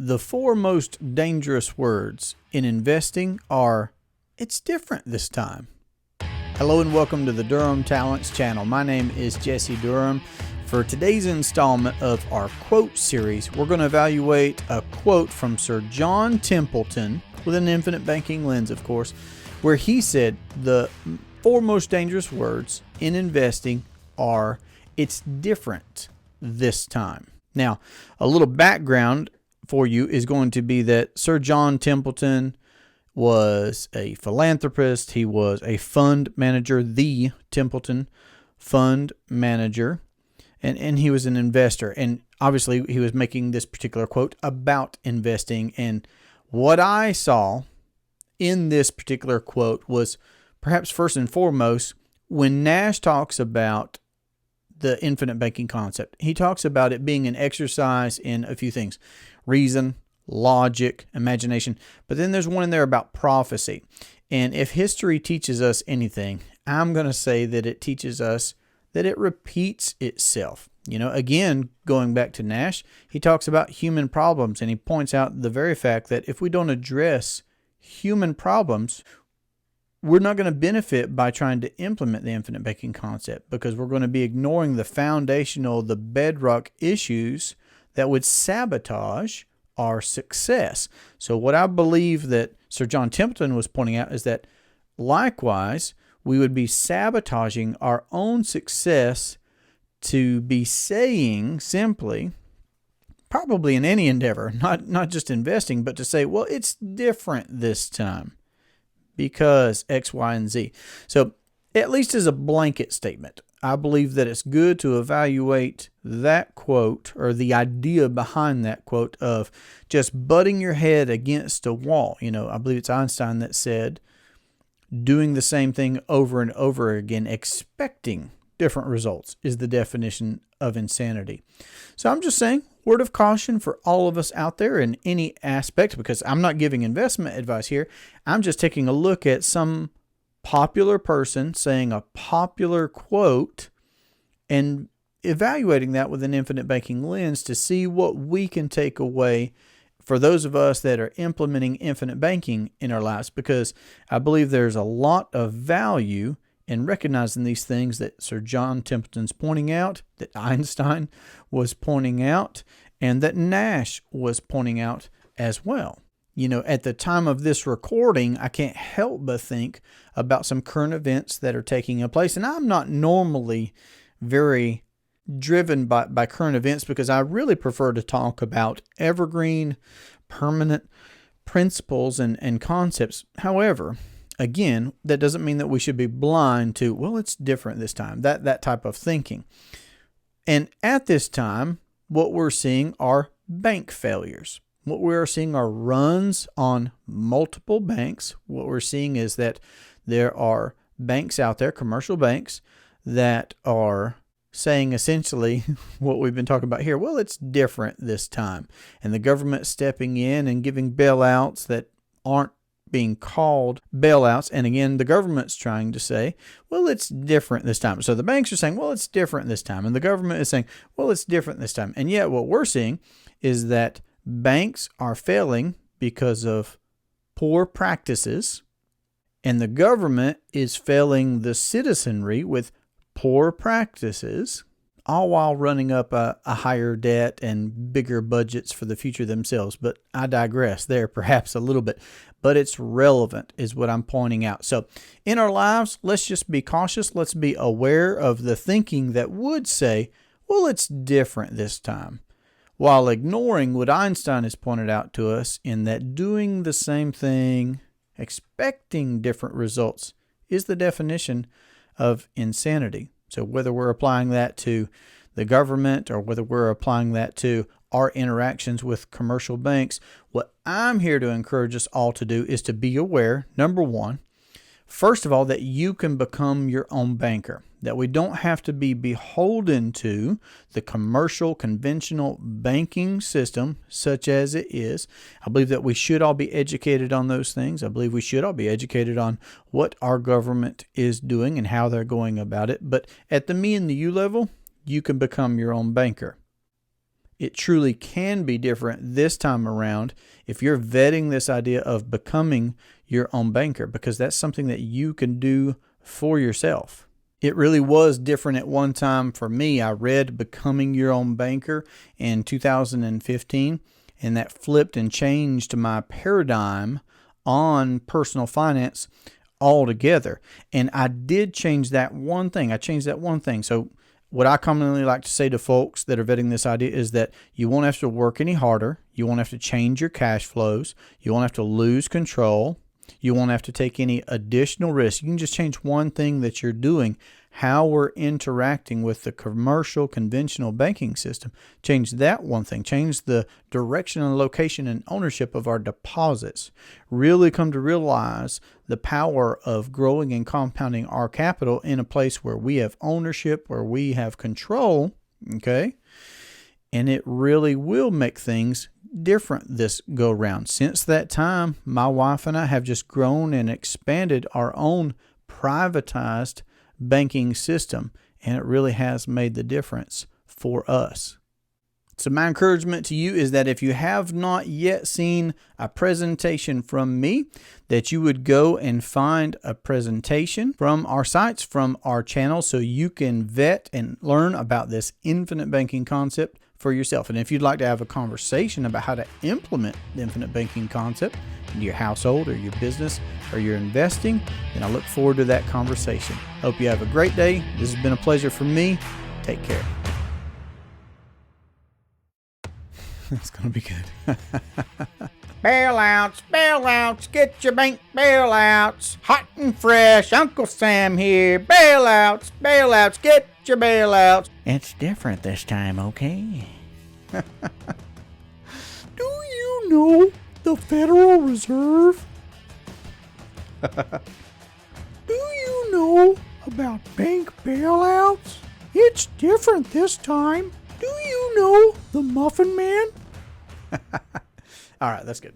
The four most dangerous words in investing are, it's different this time. Hello and welcome to the Durham Talents channel. My name is Jesse Durham. For today's installment of our quote series, we're going to evaluate a quote from Sir John Templeton, with an infinite banking lens, of course, where he said the four most dangerous words in investing are, it's different this time. Now, a little background for you is going to be that Sir John Templeton was a philanthropist. He was a fund manager, the Templeton fund manager, and he was an investor. And obviously, he was making this particular quote about investing. And what I saw in this particular quote was perhaps first and foremost, when Nash talks about the infinite banking concept, he talks about it being an exercise in a few things: reason, logic, imagination. But then there's one in there about prophecy. And if history teaches us anything, I'm going to say that it teaches us that it repeats itself. You know, again, going back to Nash, he talks about human problems, and he points out the very fact that if we don't address human problems, we're not going to benefit by trying to implement the infinite banking concept, because we're going to be ignoring the foundational, the bedrock issues that would sabotage our success. So what I believe that Sir John Templeton was pointing out is that likewise, we would be sabotaging our own success to be saying simply, probably in any endeavor, not just investing, but to say, well, it's different this time because X, Y, and Z. So at least as a blanket statement, I believe that it's good to evaluate that quote, or the idea behind that quote, of just butting your head against a wall. You know, I believe it's Einstein that said, doing the same thing over and over again, expecting different results, is the definition of insanity. So I'm just saying, word of caution for all of us out there in any aspect, because I'm not giving investment advice here. I'm just taking a look at some popular person saying a popular quote and evaluating that with an infinite banking lens to see what we can take away for those of us that are implementing infinite banking in our lives, because I believe there's a lot of value in recognizing these things that Sir John Templeton's pointing out, that Einstein was pointing out, and that Nash was pointing out as well. You know, at the time of this recording, I can't help but think about some current events that are taking place. And I'm not normally very driven by current events, because I really prefer to talk about evergreen, permanent principles and concepts. However, again, that doesn't mean that we should be blind to, well, it's different this time, that type of thinking. And at this time, what we're seeing are bank failures. What we're seeing are runs on multiple banks. What we're seeing is that there are banks out there, commercial banks, that are saying essentially what we've been talking about here. Well, it's different this time. And the government stepping in and giving bailouts that aren't being called bailouts. And again, the government's trying to say, well, it's different this time. So the banks are saying, well, it's different this time. And the government is saying, well, it's different this time. And yet what we're seeing is that banks are failing because of poor practices, and the government is failing the citizenry with poor practices, all while running up a higher debt and bigger budgets for the future themselves. But I digress there perhaps a little bit, but it's relevant is what I'm pointing out. So in our lives, let's just be cautious. Let's be aware of the thinking that would say, well, it's different this time, while ignoring what Einstein has pointed out to us, in that doing the same thing, expecting different results, is the definition of insanity. So whether we're applying that to the government or whether we're applying that to our interactions with commercial banks, what I'm here to encourage us all to do is to be aware, number one, first of all, that you can become your own banker, that we don't have to be beholden to the commercial, conventional banking system such as it is. I believe that we should all be educated on those things. I believe we should all be educated on what our government is doing and how they're going about it. But at the me and the you level, you can become your own banker. it truly can be different this time around if you're vetting this idea of becoming your own banker, because that's something that you can do for yourself. It really was different at one time for me. I read Becoming Your Own Banker in 2015, and that flipped and changed my paradigm on personal finance altogether. And I did change that one thing. So what I commonly like to say to folks that are vetting this idea is that you won't have to work any harder. You won't have to change your cash flows. You won't have to lose control. You won't have to take any additional risk. You can just change one thing that you're doing, how we're interacting with the commercial, conventional banking system. Change that one thing. Change the direction and location and ownership of our deposits. Really come to realize the power of growing and compounding our capital in a place where we have ownership, where we have control, okay? And it really will make things different this go round. Since that time, my wife and I have just grown and expanded our own privatized banking system, and it really has made the difference for us. So my encouragement to you is that if you have not yet seen a presentation from me, that you would go and find a presentation from our sites, from our channel, so you can vet and learn about this infinite banking concept for yourself. And if you'd like to have a conversation about how to implement the infinite banking concept in your household or your business or your investing, then I look forward to that conversation. Hope you have a great day. This has been a pleasure for me. Take care. It's going to be good. Bailouts, get your bank bailouts. Hot and fresh, Uncle Sam here. Bailouts, get your bailouts. It's different this time, okay? Do you know the Federal Reserve? Do you know about bank bailouts? It's different this time. Do you know the Muffin Man? All right, that's good.